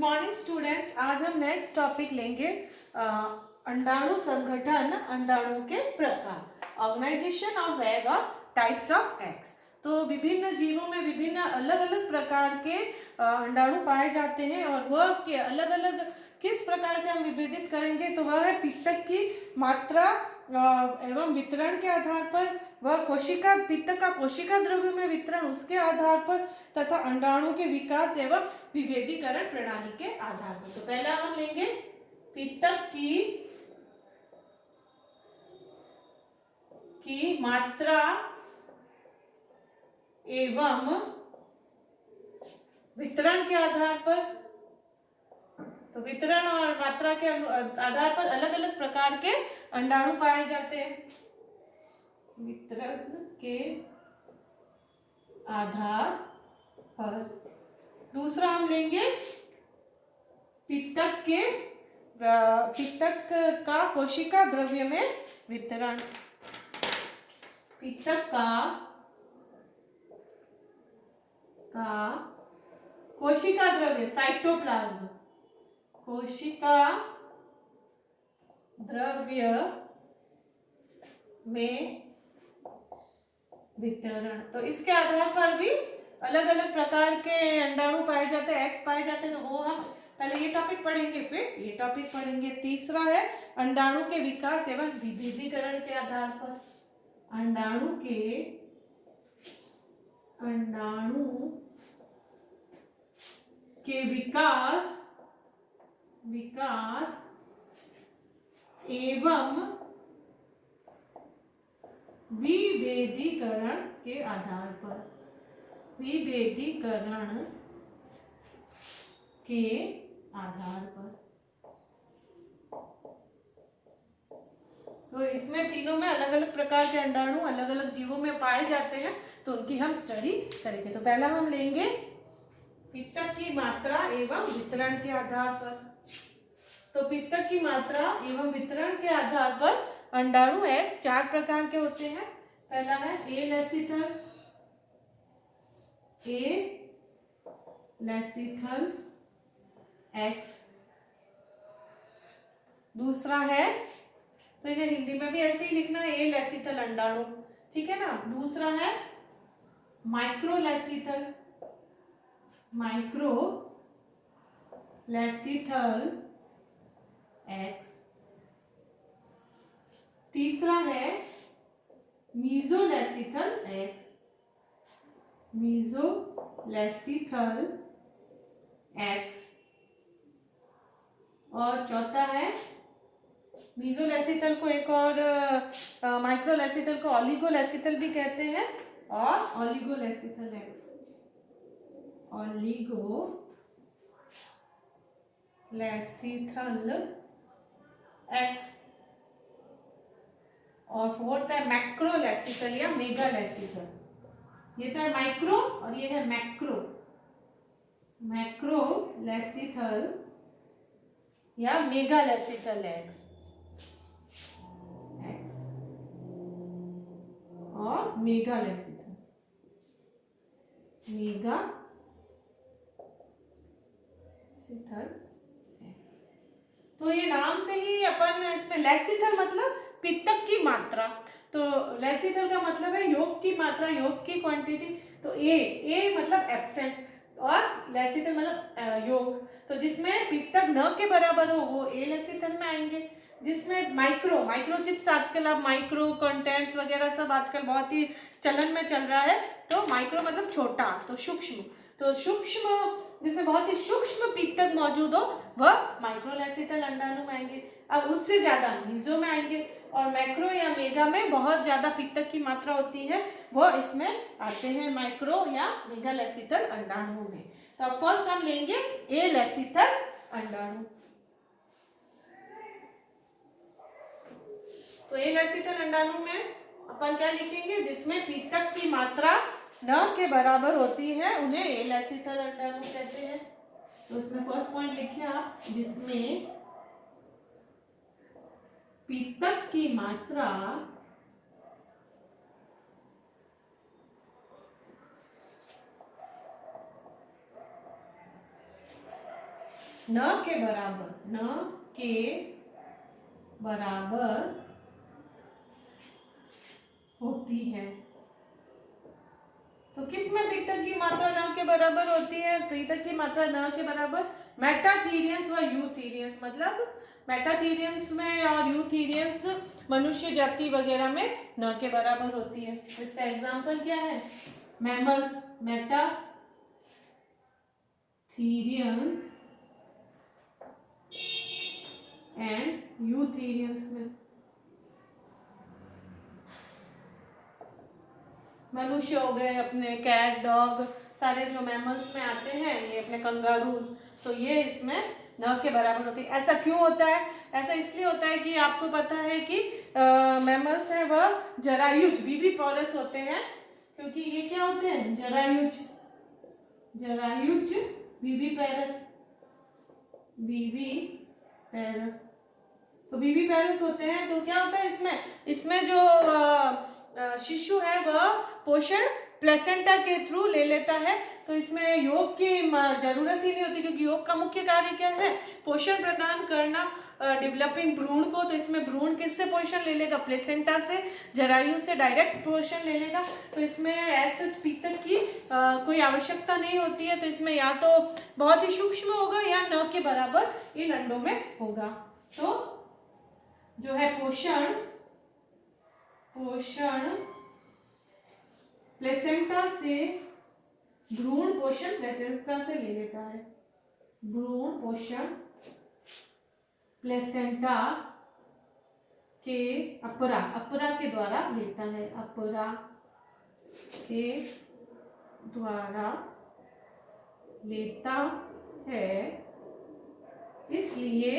Morning students. आज हम next topic लेंगे अंडाणु संगठन, अंडाणु के प्रकार, ऑर्गेनाइजेशन ऑफ एग और टाइप्स ऑफ एग्स। तो विभिन्न जीवों में विभिन्न अलग अलग प्रकार के अंडाणु पाए जाते हैं और वह के अलग अलग किस प्रकार से हम विभेदित करेंगे तो वह है पित्तक की मात्रा एवं वितरण के आधार पर, वह कोशिका पित्त का कोशिका द्रव्य में वितरण उसके आधार पर, तथा अंडाणु के विकास एवं विभेदीकरण प्रणाली के आधार पर। तो पहला हम लेंगे पित्तक की मात्रा एवं वितरण के आधार पर। तो वितरण और मात्रा के आधार पर अलग अलग प्रकार के अंडाणु पाए जाते हैं। वितरण के आधार पर। दूसरा हम लेंगे पित्तक का कोशिका द्रव्य में वितरण। पित्तक का कोशिका द्रव्य साइटोप्लाज्म, कोशिका द्रव्य में वितरण। तो इसके आधार पर भी अलग अलग प्रकार के अंडाणु पाए जाते हैं, एग्स पाए जाते हैं। तो वो हम पहले ये टॉपिक पढ़ेंगे, फिर ये टॉपिक पढ़ेंगे। तीसरा है अंडाणु के विकास एवं विभेदीकरण के आधार पर। अंडाणु के विकास एवं विभेदीकरण के आधार पर। विभेदीकरण के आधार पर। तो इसमें तीनों में अलग अलग प्रकार के अंडाणु अलग अलग जीवों में पाए जाते हैं, तो उनकी हम स्टडी करेंगे। तो पहला हम लेंगे पित्तक की मात्रा एवं वितरण के आधार पर। तो पित्तक की मात्रा एवं वितरण के आधार पर अंडाणु एग्स चार प्रकार के होते हैं। पहला है ए लेसिथल एग्स। दूसरा है, तो इन्हें हिंदी में भी ऐसे ही लिखना है, ए लेसिथल अंडाणु, ठीक है ना। दूसरा है माइक्रो लेसिथल एग्स। तीसरा है मीजोलेसिथल एग्स। और चौथा है मीजोलेसिथल को एक और माइक्रोलेसिथल को ऑलिगोलेसिथल भी कहते हैं, और ऑलिगोलेसिथल एग्स। ऑलिगोलेसिथल एग्स। और फोर्थ है मैक्रोलेसिथल या मेगालेसिथल। ये तो है माइक्रो और ये है मैक्रोलेसिथल या मेगालेसिथल एग्स और मेगालेसिथल एग्स। तो ये नाम से ही अपन इसमें लेसिथल मतलब पित्तक की मात्रा, तो लेसिथल का मतलब है योग की मात्रा, योग की क्वांटिटी। तो ए मतलब एब्सेंट और लेसिथल मतलब योग। तो जिसमें पित्तक न के बराबर हो वो ए लेसिथल में आएंगे। जिसमें माइक्रोचिप्स आजकल आप माइक्रो कंटेंट्स वगैरह सब आजकल बहुत ही चलन में चल रहा है। तो माइक्रो मतलब छोटा, तो सूक्ष्म। तो सूक्ष्म जिसमें बहुत ही सूक्ष्म पित्तक मौजूद हो वह माइक्रोलेसिथल अंडाणु में आएंगे। अब उससे ज्यादा मीजो में आएंगे, और मैक्रो या मेगा में बहुत ज्यादा पित्तक की मात्रा होती है, वह इसमें आते हैं माइक्रो या मेगालेसिथल अंडाणु में। तो अब फर्स्ट हम लेंगे ए लेसिथल अंडाणु। तो ए लेसिथल अंडाणु में अपन क्या लिखेंगे, जिसमें पित्तक की मात्रा न के बराबर होती है उन्हें ए लेसिथल अंडाणु कहते हैं। तो इसमें फर्स्ट पॉइंट लिखिए आप, जिसमें पित्तक की मात्रा न के बराबर, न के बराबर होती है। तो किस में पित्तक की मात्रा न के बराबर होती है? पित्तक की मात्रा न के बराबर मेटाथीरियंस व यूथीरियंस, मतलब मेटाथीरियंस में और यूथीरियंस मनुष्य जाति वगैरह में न के बराबर होती है। तो इसका एग्जाम्पल क्या है? मैमल्स, मेटाथीरियंस एंड यूथीरियंस में मनुष्य हो गए, अपने कैट, डॉग, सारे जो मैमल्स में आते हैं, ये अपने कंगारूज, तो ये इसमें न के बराबर होती है। ऐसा क्यों होता है? ऐसा इसलिए होता है कि आपको पता है कि मैमल्स है वह जरायुज, विविपोरस होते हैं, क्योंकि ये क्या होते हैं? जरायुज, जरायुज विविपेरस, विविपेरस। तो विविपेरस होते हैं, तो क्या होता है इसमें? इसमें जो शिशु है वह पोषण प्लेसेंटा के थ्रू ले लेता है। तो इसमें योग की जरूरत ही नहीं होती, क्योंकि योग का मुख्य कार्य क्या है? पोषण प्रदान करना, डेवलपिंग भ्रूण को। तो इसमें भ्रूण किससे पोषण ले लेगा? प्लेसेंटा से, जरायु से डायरेक्ट पोषण ले लेगा। तो इसमें ऐसे पित्तक की कोई आवश्यकता नहीं होती है। तो इसमें या तो बहुत ही सूक्ष्म होगा या न के बराबर इन अंडों में होगा। तो जो है पोषण प्लेसेंटा से, भ्रूण पोषण प्लेसेंटा से ले लेता है, भ्रूण पोषण प्लेसेंटा के अपरा के द्वारा लेता है, अपरा के द्वारा लेता है। इसलिए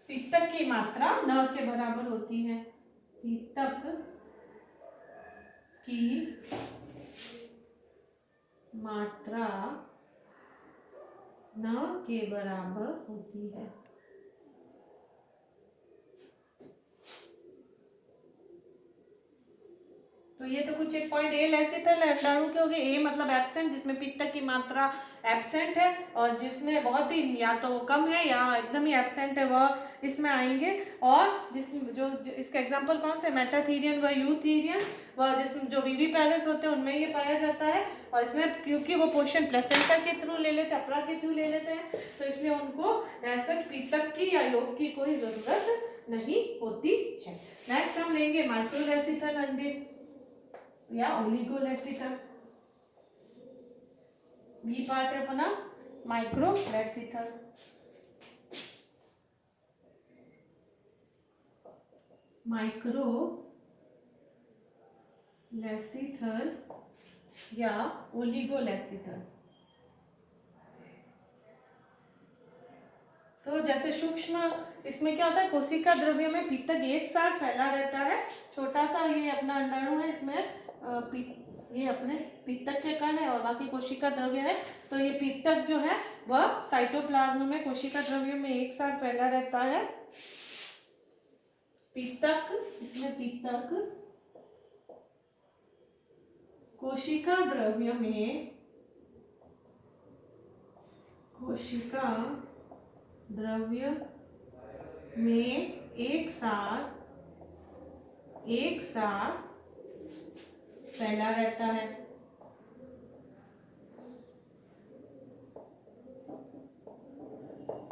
पित्तक की मात्रा न के बराबर होती है। पित्तक की मात्रा न के बराबर होती है। तो ये तो कुछ एक पॉइंट ए लेसिथल अंडाणु के हो गए। ए मतलब एब्सेंट, जिसमें पित्तक की मात्रा एब्सेंट है, और जिसमें बहुत ही या तो कम है या एकदम ही एब्सेंट है वह इसमें आएंगे। और जिसमें जो इसका एग्जांपल कौन से? मेटाथीरियन व यूथीरियन, वह जिसमें जो विविपेरस होते हैं उनमें ये पाया जाता है। और इसमें क्योंकि वो पोषण प्लेसेंटा के थ्रू ले लेते हैं, अपरा के थ्रू ले लेते हैं, तो इसलिए उनको ऐसे पित्तक की या योग की कोई जरूरत नहीं होती है। नेक्स्ट हम लेंगे माइक्रोलेसिथल अंडे या ओलिगोलेसिथल। बी पार्ट है अपना माइक्रोलेसिथल। माइक्रोलेसिथल या ओलिगोलेसिथल। तो जैसे सूक्ष्म, इसमें क्या होता है? कोशिका द्रव्य में पित्तक एक साथ फैला रहता है। छोटा सा ये अपना अंडाणु है, इसमें ये अपने पित्तक के कण है और बाकी कोशिका द्रव्य है। तो ये पित्तक जो है वह साइटोप्लाज्म में कोशिका द्रव्य में एक साथ फैला रहता है। पित्तक, इसमें पित्तक कोशिका द्रव्य में एक साथ फैला रहता है।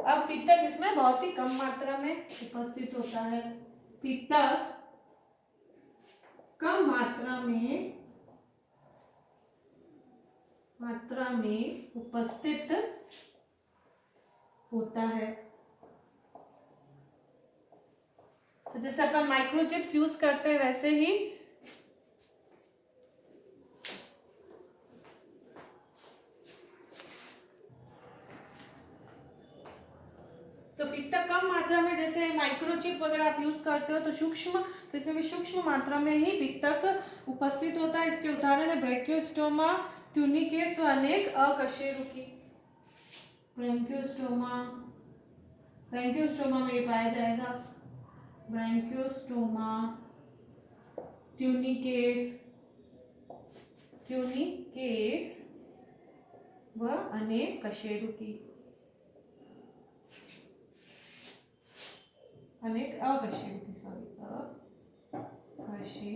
अब पित्तक इसमें बहुत ही कम मात्रा में उपस्थित होता है। पित्तक कम मात्रा में उपस्थित होता है। तो जैसे अपन माइक्रोचिप्स यूज करते हैं वैसे ही तो पित्तक कम मात्रा में, जैसे माइक्रोचिप वगैरह आप यूज करते हो तो सूक्ष्म, तो इसमें भी सूक्ष्म मात्रा में ही पित्तक उपस्थित होता है। इसके उदाहरण है ब्रैकियोस्टोमा, ट्यूनिकेट्स व अनेक अकशेरुकी। ब्रैकियोस्टोमा में ये पाया जाएगा। ब्रैकियोस्टोमा, ट्यूनिकेट्स ट्यूनिकेट्स व अनेक कशेरुकी, अनेक अकशेरुकी, सॉरी अकशे।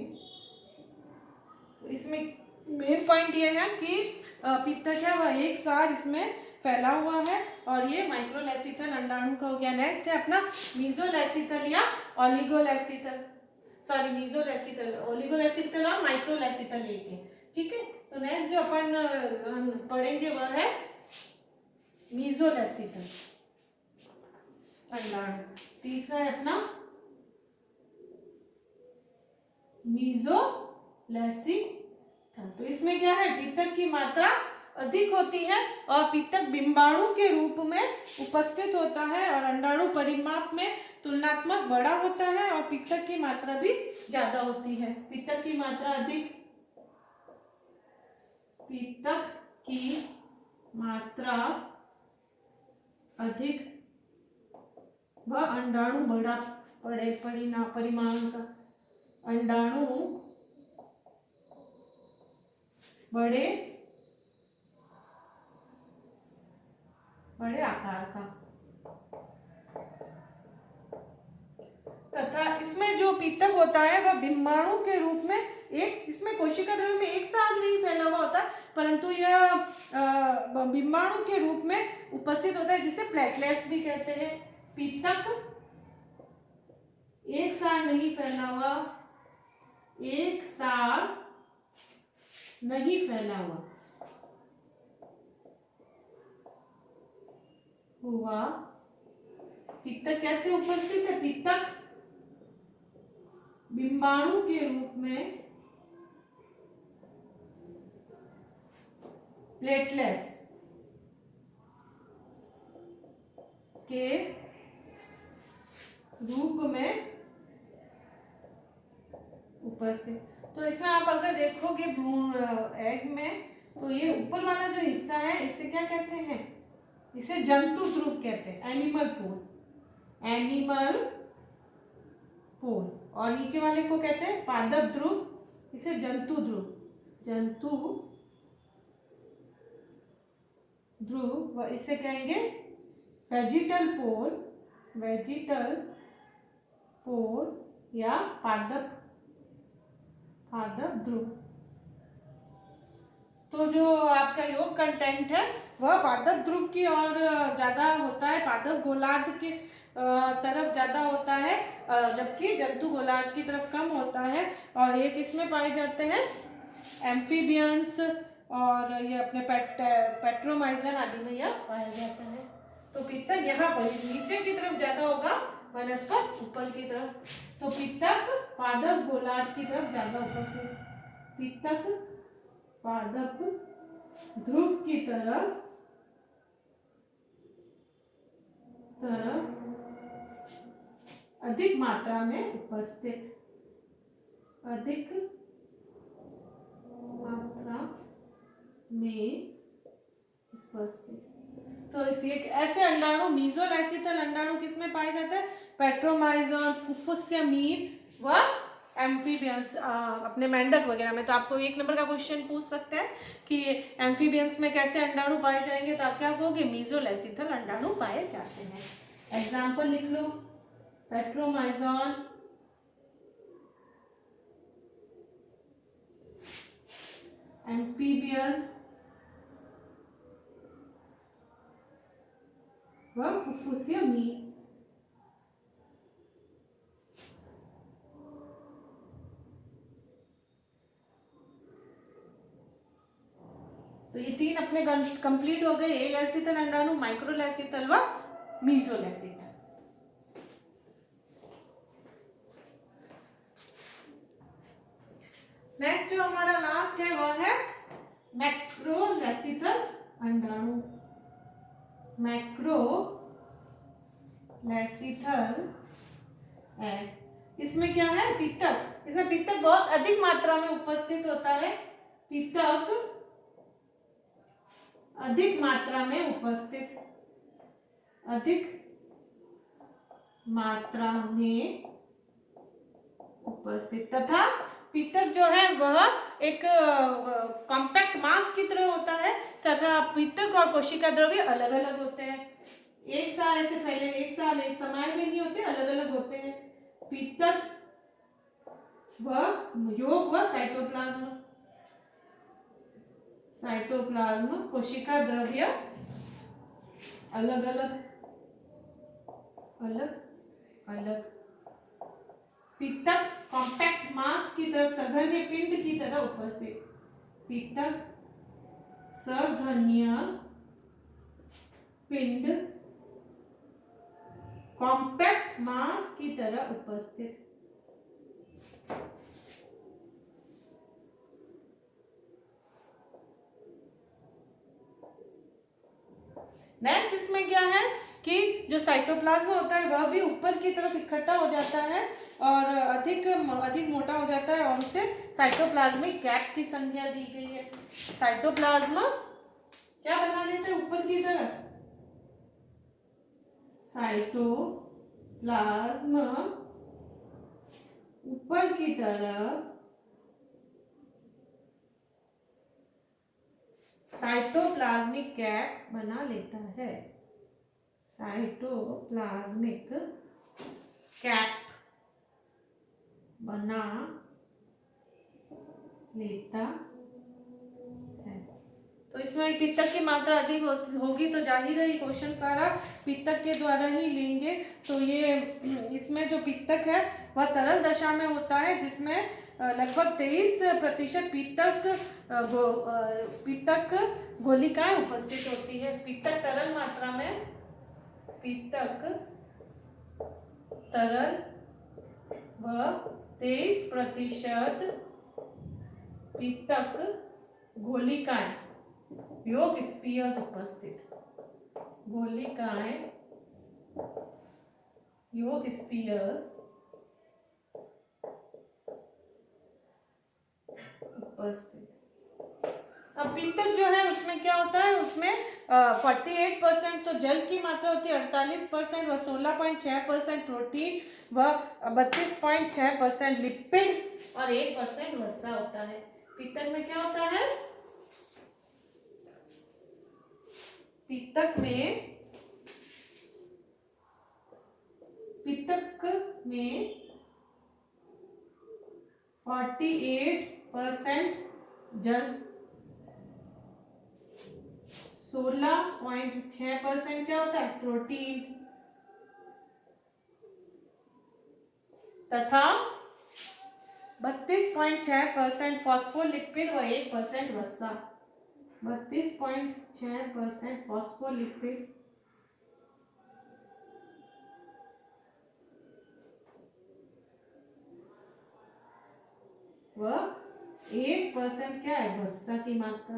तो इसमें मेन पॉइंट ये है कि पित्तक है वह एक सार इसमें फैला हुआ है और ये माइक्रोलेसिथल अंडाणु का हो गया। नेक्स्ट है अपना मीजोलेसिथल या ओलिगोलेसिथल, सॉरी मीजोलेसिथल, ओलिगोलेसिथल और माइक्रोलेसिथल एक है, ठीक है। तो नेक्स्ट जो अपन पढ़ेंगे वह है मीजोलेसिथल अंडाणु। तीसरा है अपना मीजोलेसिथल। तो इसमें क्या है, पित्तक की मात्रा अधिक होती है और पित्तक बिंबाणु के रूप में उपस्थित होता है और अंडाणु परिमाप में तुलनात्मक बड़ा होता है और पित्तक की मात्रा भी ज्यादा होती है। पित्तक की मात्रा अधिक, पित्तक की मात्रा अधिक व अंडाणु बड़ा, परिमाण का, अंडाणु बड़े आकार का, तथा इसमें जो पित्तक होता है वह बिंबाणु के रूप में एक, इसमें कोशिका द्रव्य में एक साथ नहीं फैला हुआ होता, परंतु यह बिंबाणु के रूप में उपस्थित होता है, जिसे प्लेटलेट्स भी कहते हैं। पित्तक एक साथ नहीं फैला हुआ, एक साथ नहीं फैला हुआ पित्तक कैसे उपस्थित है, पित्तक बिंबाणु के रूप में प्लेटलेट्स के रूप में उपस्थित। तो इसमें आप अगर देखोगे भ्रूण एग में, तो ये ऊपर वाला जो हिस्सा है इसे क्या कहते हैं, इसे जंतु ध्रुव कहते हैं, एनिमल पोल, एनिमल पोल। और नीचे वाले को कहते हैं पादप ध्रुव, इसे जंतु ध्रुव, जंतु ध्रुव, व इसे कहेंगे वेजिटल पोल, वेजिटल पोल या पादप ध्रुव। तो जो आपका योग कंटेंट है वह पादप ध्रुव की ओर ज्यादा होता है, पादप गोलार्ध की तरफ ज्यादा होता है, जबकि जंतु गोलार्ध की तरफ कम होता है। और ये किसमें पाए जाते हैं, एम्फीबियंस और ये अपने पेट्रोमाइजन आदि में यह पाया जाता है। तो पित्तक यहाँ पर नीचे की तरफ ज्यादा होगा, वनस्पत ऊपर की तरफ। तो पित्तक पादप गोलार्ध की तरफ ज्यादा उपस्थित, पित्तक पादप ध्रुव की तरफ अधिक मात्रा में उपस्थित, अधिक मात्रा में उपस्थित। तो इसी ऐसे अंडाणु मीजोलेसिथल अंडाणु किसमें पाए जाते हैं, पेट्रोमाइजन, फुफ्फुसियामीन व एम्फीबियंस, अपने मेंढक वगैरह में। तो आपको एक नंबर का क्वेश्चन पूछ सकते हैं कि एम्फीबियंस में कैसे अंडाणु पाए जाएंगे, तो आप क्या कहोगे, मीजोलेसिथल अंडाणु पाए जाते हैं। एग्जाम्पल लिख लो, पेट्रोमाइजन, एम्फीबियंस व फुफ्फुसियामीन। तो ये तीन अपने कंप्लीट हो गए, एलेसिथल अंडाणु, माइक्रोलेसिथल व मीजोलेसिथल। नेक्स्ट जो हमारा लास्ट है वह है मैक्रोलेसिथल अंडाणु, मैक्रोलेसिथल एग। इसमें क्या है, पित्तक, इसमें पित्तक बहुत अधिक मात्रा में उपस्थित होता है, पित्तक अधिक मात्रा में उपस्थित, अधिक मात्रा में उपस्थित, तथा पित्तक जो है वह एक कॉम्पैक्ट मास की तरह होता है तथा पित्तक और कोशिका द्रव्य अलग अलग होते हैं। एक साथ ऐसे फैले, एक साथ एक समान में नहीं होते, अलग अलग होते हैं। पित्तक व योग व साइटोप्लाज्म, साइटोप्लाज्म कोशिका द्रव्य अलग अलग, अलग अलग। पित्तक कॉम्पैक्ट मास की तरफ सघन्य पिंड की तरह उपस्थित, पित्तक सघन्य पिंड कॉम्पैक्ट मास की तरह उपस्थित। नेक्स्ट इसमें क्या है कि जो साइटोप्लाज्म होता है वह भी ऊपर की तरफ इकट्ठा हो जाता है और अधिक मोटा हो जाता है और उसे साइटोप्लाज्मिक कैप की संख्या दी गई है। साइटोप्लाज्म क्या बना लेते हैं ऊपर की तरफ, साइटोप्लाज्म ऊपर की तरफ साइटोप्लाज्मिक कैप बना लेता है, साइटोप्लाज्मिक कैप बना लेता है। तो इसमें पित्तक की मात्रा अधिक होगी तो जाहिर है ये क्वेश्चन सारा पित्तक के द्वारा ही लेंगे। तो ये इसमें जो पित्तक है वह तरल दशा में होता है जिसमें लगभग 23% पित्तक गोलिकाएं उपस्थित होती है। पित्तक तरल मात्रा में, पित्तक तरल व 23% पित्तक गोलिकाएं योग स्फीयर्स उपस्थित, गोलिकाएं योग स्फीयर्स उपस्थित। अब पित्तक जो है उसमें क्या होता है, उसमें 48% तो जल की मात्रा होती है, 48% व 16.6% प्रोटीन व 32.6% लिपिड और 1% वसा होता है। पित्तक में क्या होता है, पित्तक में 48% जल, 16.6% क्या होता है प्रोटीन तथा 32.6% फॉस्फोलिपिड व 1% वसा। 32.6% फॉस्फोलिपिड व 1% क्या है वसा की मात्रा।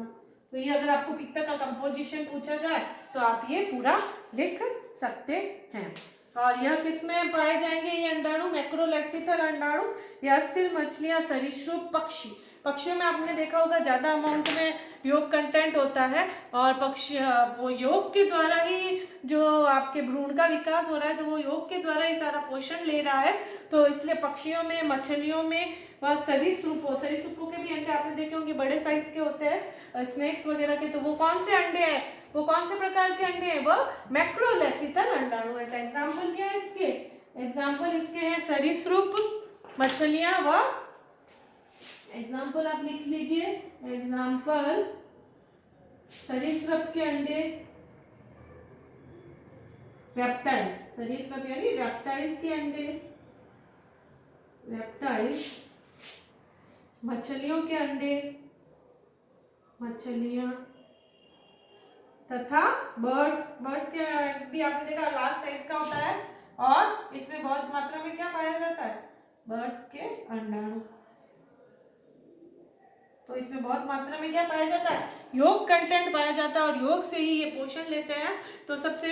तो ये अगर आपको पित्तक का कंपोजिशन पूछा जाए तो आप ये पूरा लिख सकते हैं। और यह किसमें पाए जाएंगे ये अंडाणु, मैक्रोलेक्सिथल अंडाणु, या अस्थिर मछलियां, सरीसृप, पक्षी। पक्षियों में आपने देखा होगा ज्यादा अमाउंट में योग कंटेंट होता है और पक्षी वो योग के द्वारा ही जो आपके भ्रूण का विकास हो रहा है तो वो योग के द्वारा ही सारा पोषण ले रहा है। तो इसलिए पक्षियों में, मछलियों में व सरीसृपों के भी अंडे आपने देखे होंगे बड़े साइज के होते हैं, स्नेक्स वगैरह के। तो वो कौन से अंडे हैं, वो कौन से प्रकार के अंडे हैं, वो मैक्रोलेक्सिथल अंडाणु है। तो एग्जाम्पल क्या है इसके, एग्जाम्पल इसके हैं सरीसृप, मछलियां व एग्जाम्पल आप लिख लीजिए, एग्जाम्पल सरीसृप के अंडे, रेप्टाइल्स, सरीसृप यानी रेप्टाइल्स के अंडे, रेप्टाइल्स, मछलियों के अंडे, मछलियां तथा बर्ड्स के भी आपने देखा लार्ज साइज का होता है और इसमें बहुत मात्रा में क्या पाया जाता है, बर्ड्स के अंडाणु। तो इसमें बहुत मात्रा में क्या पाया जाता है, योग कंटेंट पाया जाता है और योग से ही ये पोषण लेते हैं। तो सबसे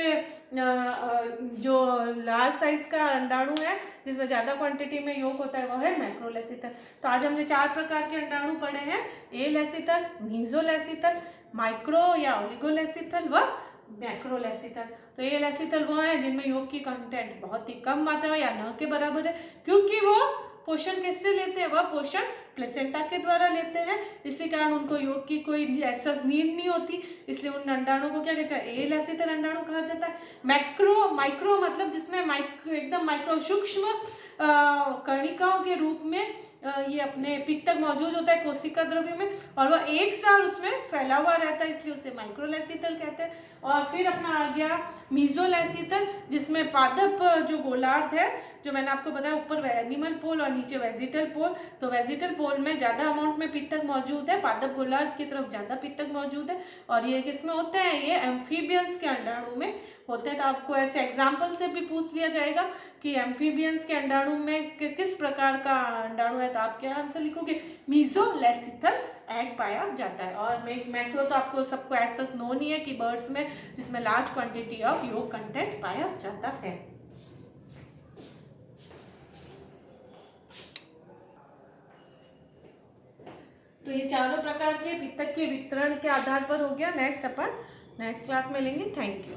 जो लार्ज साइज का अंडाणु है जिसमें ज्यादा क्वांटिटी में योग होता है वह है मैक्रोलेक्सिथल। तो आज हमने 4 प्रकार के अंडाणु पढ़े हैं, एलेक्सिथल, मीजोलेक्सिथल, माइक्रो या ओलिगोलेक्सिथल व मैक्रोलेक्सिथल। तो एलेक्सिथल वो है जिनमें योग की कंटेंट बहुत ही कम मात्रा में या न के बराबर है, क्योंकि वो पोषण किससे लेते हैं? वह पोषण प्लेसेंटा के द्वारा लेते हैं, इसी कारण उनको योग की कोई ऐसा नीड नहीं होती, इसलिए उन अंडाणुओं को क्या कहते हैं? एलेसिथल अंडाणु कहा जाता है। माइक्रो मतलब जिसमें एकदम माइक्रो सूक्ष्म कणिकाओं के रूप में ये अपने पित्तक मौजूद होता है कोशिका द्रव्य में, और वह एक साल उसमें फैला हुआ रहता है, इसलिए उसे माइक्रोलेसिथल कहते हैं। और फिर अपना आ गया मीजोलेसिथल, जिसमें पादप जो गोलार्ध है, जो मैंने आपको बताया ऊपर एनिमल पोल और नीचे वेजिटल पोल, तो वेजिटल पोल में ज़्यादा अमाउंट में पित्तक मौजूद है, पादप गोलार्ध की तरफ ज़्यादा पित्तक मौजूद है। और ये किसमें होते हैं? ये एम्फीबियंस के अंडाणु में होते हैं। तो आपको ऐसे एग्जाम्पल से भी पूछ लिया जाएगा कि एम्फीबियंस के अंडाणु में किस प्रकार का अंडाणु है, तो आप क्या आंसर लिखोगे? मीजोलेसिथल एग पाया जाता है। और मैक्रो तो आपको सबको ऐसा नो नहीं है कि बर्ड्स में जिसमें लार्ज क्वांटिटी ऑफ योग कंटेंट पाया जाता है। तो ये चारों प्रकार के पित्तक के वितरण के आधार पर हो गया। नेक्स्ट अपन नेक्स्ट क्लास में लेंगे। Thank you.